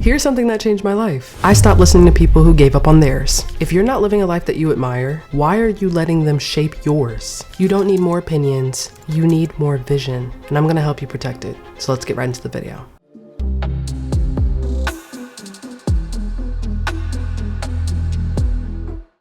Here's something that changed my life. I stopped listening to people who gave up on theirs. If you're not living a life that you admire, why are you letting them shape yours? You don't need more opinions, you need more vision, and I'm gonna help you protect it. So let's get right into the video.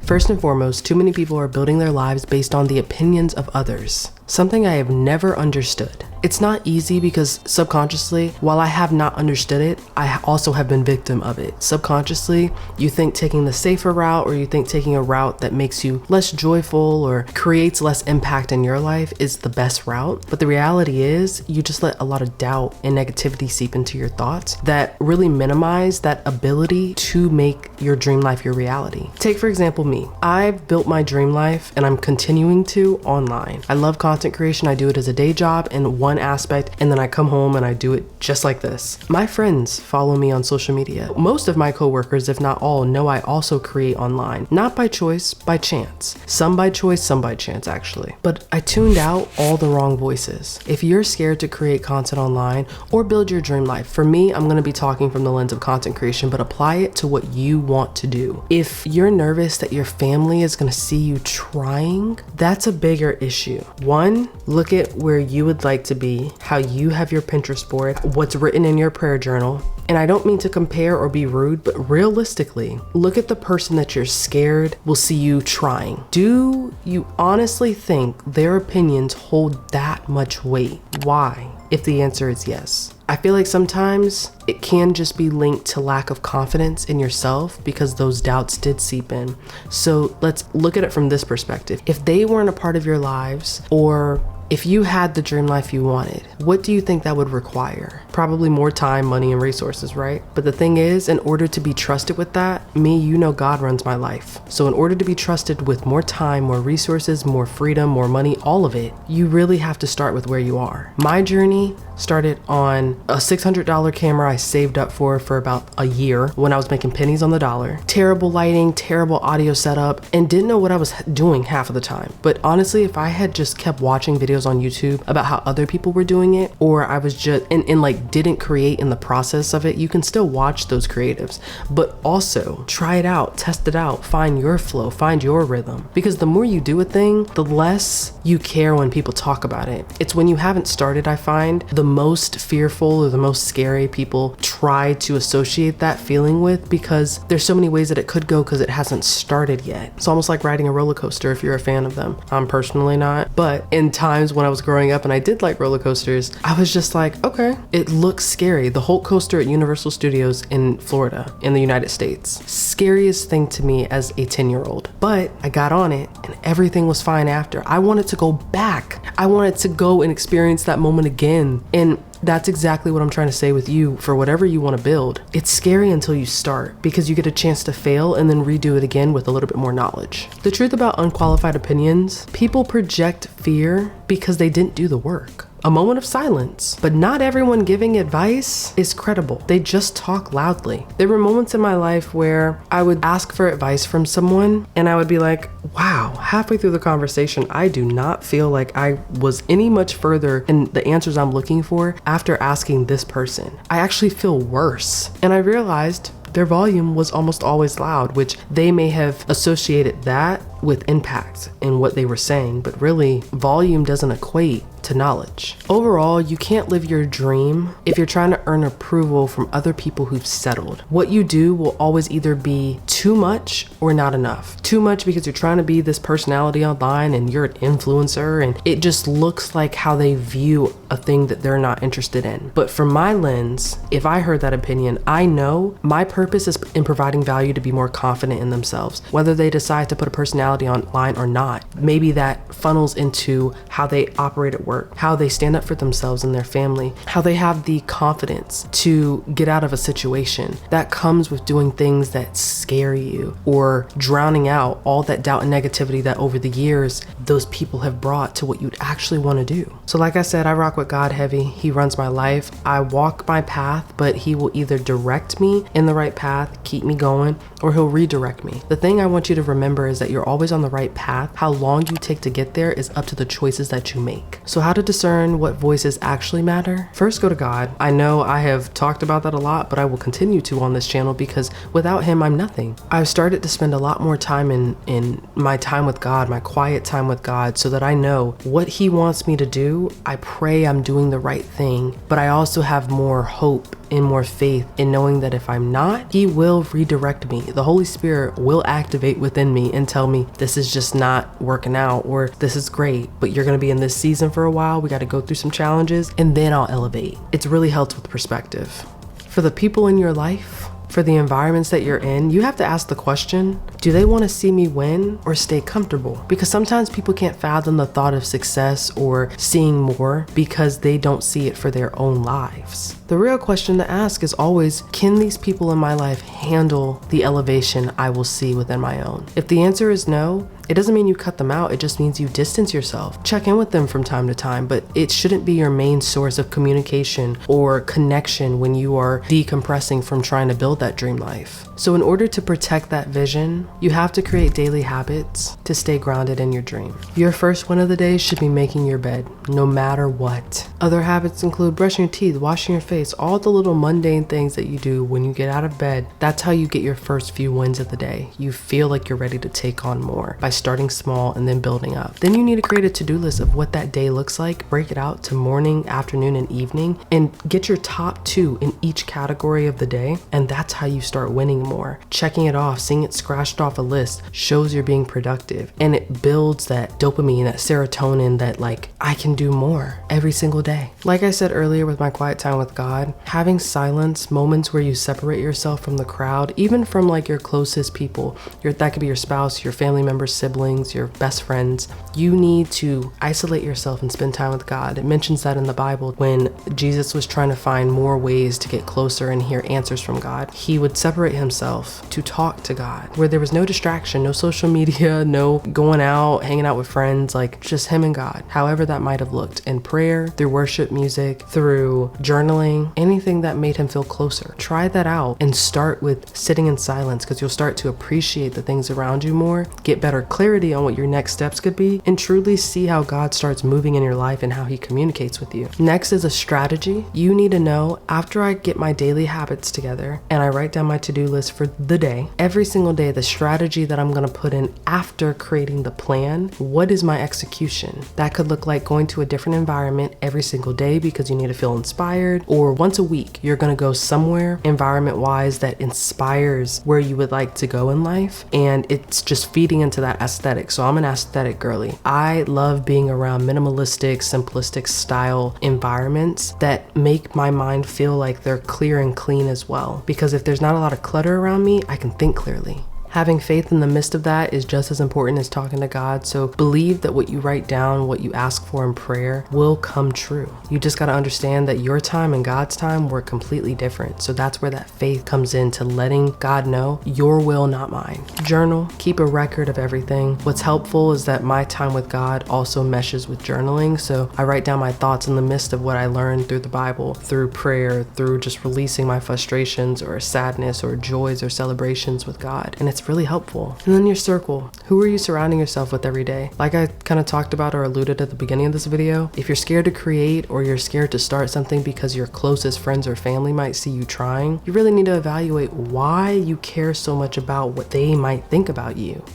First and foremost, too many people are building their lives based on the opinions of others. Something I have never understood. It's not easy because subconsciously, while I have not understood it, I also have been victim of it. Subconsciously, you think taking the safer route, or you think taking a route that makes you less joyful or creates less impact in your life is the best route. But the reality is you just let a lot of doubt and negativity seep into your thoughts that really minimize that ability to make your dream life your reality. Take for example me. I've built my dream life and I'm continuing to online. I love content creation. I do it as a day job in one aspect, and then I come home and I do it just like this. My friends follow me on social media. Most of my coworkers, if not all, know I also create online. Not by choice, by chance. Some by choice, some by chance actually. But I tuned out all the wrong voices. If you're scared to create content online or build your dream life, for me, I'm gonna be talking from the lens of content creation, but apply it to what you want to do. If you're nervous that your family is gonna see you trying, that's a bigger issue. One, look at where you would like to be, how you have your Pinterest board, what's written in your prayer journal. And I don't mean to compare or be rude, but realistically, look at the person that you're scared will see you trying. Do you honestly think their opinions hold that much weight? Why? If the answer is yes. I feel like sometimes it can just be linked to lack of confidence in yourself because those doubts did seep in. So let's look at it from this perspective. If they weren't a part of your lives, or if you had the dream life you wanted, what do you think that would require? Probably more time, money, and resources, right? But the thing is, in order to be trusted with that, you know God runs my life. So in order to be trusted with more time, more resources, more freedom, more money, all of it, you really have to start with where you are. My journey started on a $600 camera I saved up for about a year when I was making pennies on the dollar. Terrible lighting, terrible audio setup, and didn't know what I was doing half of the time. But honestly, if I had just kept watching videos on YouTube about how other people were doing it, or I was just and like didn't create in the process of it, you can still watch those creatives, but also try it out, test it out, find your flow, find your rhythm. Because the more you do a thing, the less you care when people talk about it. It's when you haven't started, I find, the most fearful or the most scary people try to associate that feeling with, because there's so many ways that it could go because it hasn't started yet. It's almost like riding a roller coaster if you're a fan of them. I'm personally not, but in times when I was growing up and I did like roller coasters, I was just like, okay, it looks scary. The Hulk coaster at Universal Studios in Florida in the United States, scariest thing to me as a 10-year-old. But I got on it and everything was fine after. I wanted to go back. I wanted to go and experience that moment again. And that's exactly what I'm trying to say with you. For whatever you want to build, it's scary until you start, because you get a chance to fail and then redo it again with a little bit more knowledge. The truth about unqualified opinions, people project fear because they didn't do the work. A moment of silence, but not everyone giving advice is credible. They just talk loudly. There were moments in my life where I would ask for advice from someone and I would be like, wow, halfway through the conversation, I do not feel like I was any much further in the answers I'm looking for after asking this person. I actually feel worse. And I realized their volume was almost always loud, which they may have associated that with impact in what they were saying, but really volume doesn't equate to knowledge. Overall, you can't live your dream if you're trying to earn approval from other people who've settled. What you do will always either be too much or not enough. Too much because you're trying to be this personality online and you're an influencer and it just looks like how they view a thing that they're not interested in. But from my lens, if I heard that opinion, I know my purpose is in providing value to be more confident in themselves, whether they decide to put a personality online or not. Maybe that funnels into how they operate at work, how they stand up for themselves and their family, how they have the confidence to get out of a situation. That comes with doing things that scare you or drowning out all that doubt and negativity that over the years those people have brought to what you'd actually want to do. So like I said, I rock with God heavy. He runs my life. I walk my path, but he will either direct me in the right path, keep me going, or he'll redirect me. The thing I want you to remember is that you're always always on the right path. How long you take to get there is up to the choices that you make. So how to discern what voices actually matter? First, go to God. I know I have talked about that a lot, but I will continue to on this channel because without him, I'm nothing. I've started to spend a lot more time in my time with God, my quiet time with God, so that I know what he wants me to do. I pray I'm doing the right thing, but I also have more hope and more faith in knowing that if I'm not, he will redirect me. The Holy Spirit will activate within me and tell me this is just not working out, or this is great, but you're gonna be in this season for a while. We gotta go through some challenges and then I'll elevate. It's really helped with perspective. For the people in your life, for the environments that you're in, you have to ask the question, do they want to see me win or stay comfortable? Because sometimes people can't fathom the thought of success or seeing more because they don't see it for their own lives. The real question to ask is always, can these people in my life handle the elevation I will see within my own? If the answer is no, it doesn't mean you cut them out, it just means you distance yourself. Check in with them from time to time, but it shouldn't be your main source of communication or connection when you are decompressing from trying to build that dream life. So in order to protect that vision, you have to create daily habits to stay grounded in your dream. Your first one of the day should be making your bed, no matter what. Other habits include brushing your teeth, washing your face, all the little mundane things that you do when you get out of bed. That's how you get your first few wins of the day. You feel like you're ready to take on more by starting small and then building up. Then you need to create a to-do list of what that day looks like, break it out to morning, afternoon, and evening, and get your top 2 in each category of the day. And that's how you start winning more. Checking it off, seeing it scratched off a list shows you're being productive, and it builds that dopamine, that serotonin, that like, I can do more every single day. Like I said earlier with my quiet time with God, having silence, moments where you separate yourself from the crowd, even from like your closest people, that could be your spouse, your family members, siblings, your best friends. You need to isolate yourself and spend time with God. It mentions that in the Bible when Jesus was trying to find more ways to get closer and hear answers from God. He would separate himself to talk to God, where there was no distraction, no social media, no going out, hanging out with friends, like just him and God, however that might have looked, in prayer, through worship music, through journaling, anything that made him feel closer. Try that out and start with sitting in silence, because you'll start to appreciate the things around you more, get better clarity on what your next steps could be, and truly see how God starts moving in your life and how he communicates with you. Next is a strategy. You need to know, after I get my daily habits together and I write down my to-do list for the day, every single day, the strategy that I'm going to put in after creating the plan, what is my execution? That could look like going to a different environment every single day because you need to feel inspired, or once a week, you're going to go somewhere environment-wise that inspires where you would like to go in life, and it's just feeding into that aesthetic. So I'm an aesthetic girly. I love being around minimalistic, simplistic style environments that make my mind feel like they're clear and clean as well, because if there's not a lot of clutter around me, I can think clearly. Having faith in the midst of that is just as important as talking to God. So believe that what you write down, what you ask for in prayer will come true. You just got to understand that your time and God's time were completely different. So that's where that faith comes into letting God know your will, not mine. Journal, keep a record of everything. What's helpful is that my time with God also meshes with journaling. So I write down my thoughts in the midst of what I learned through the Bible, through prayer, through just releasing my frustrations or sadness or joys or celebrations with God. And it's really helpful. And then your circle. Who are you surrounding yourself with every day? Like I kind of talked about or alluded at the beginning of this video, if you're scared to create or you're scared to start something because your closest friends or family might see you trying, you really need to evaluate why you care so much about what they might think about you.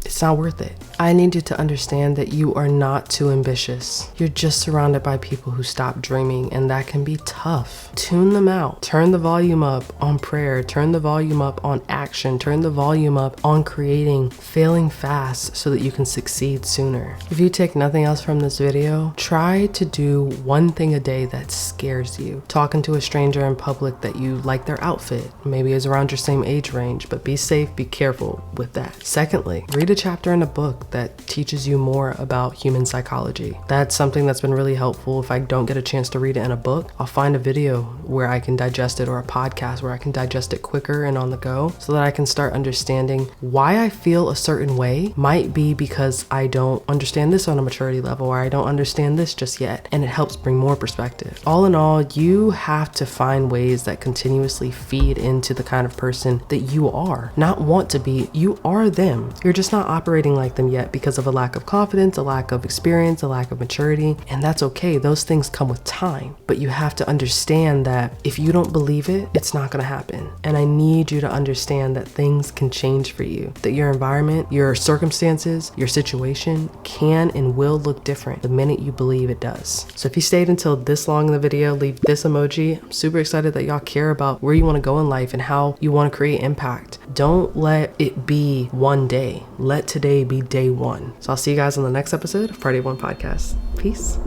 It's not worth it. I need you to understand that you are not too ambitious. You're just surrounded by people who stop dreaming, and that can be tough. Tune them out. Turn the volume up on prayer. Turn the volume up on action. Turn the volume up on creating, failing fast so that you can succeed sooner. If you take nothing else from this video, try to do one thing a day that scares you. Talking to a stranger in public that you like their outfit, maybe is around your same age range, but be safe, be careful with that. Secondly, read a chapter in a book that teaches you more about human psychology. That's something that's been really helpful. If I don't get a chance to read it in a book, I'll find a video where I can digest it, or a podcast where I can digest it quicker and on the go, so that I can start understanding why I feel a certain way. Might be because I don't understand this on a maturity level, or I don't understand this just yet, and it helps bring more perspective. All in all, you have to find ways that continuously feed into the kind of person that you are. Not want to be, you are them. You're just not not operating like them yet because of a lack of confidence, a lack of experience, a lack of maturity. And that's okay. Those things come with time. But you have to understand that if you don't believe it, it's not going to happen. And I need you to understand that things can change for you, that your environment, your circumstances, your situation can and will look different the minute you believe it does. So if you stayed until this long in the video, leave this emoji. I'm super excited that y'all care about where you want to go in life and how you want to create impact. Don't let it be one day. Let today be day one. So I'll see you guys on the next episode of Friday One Podcast. Peace.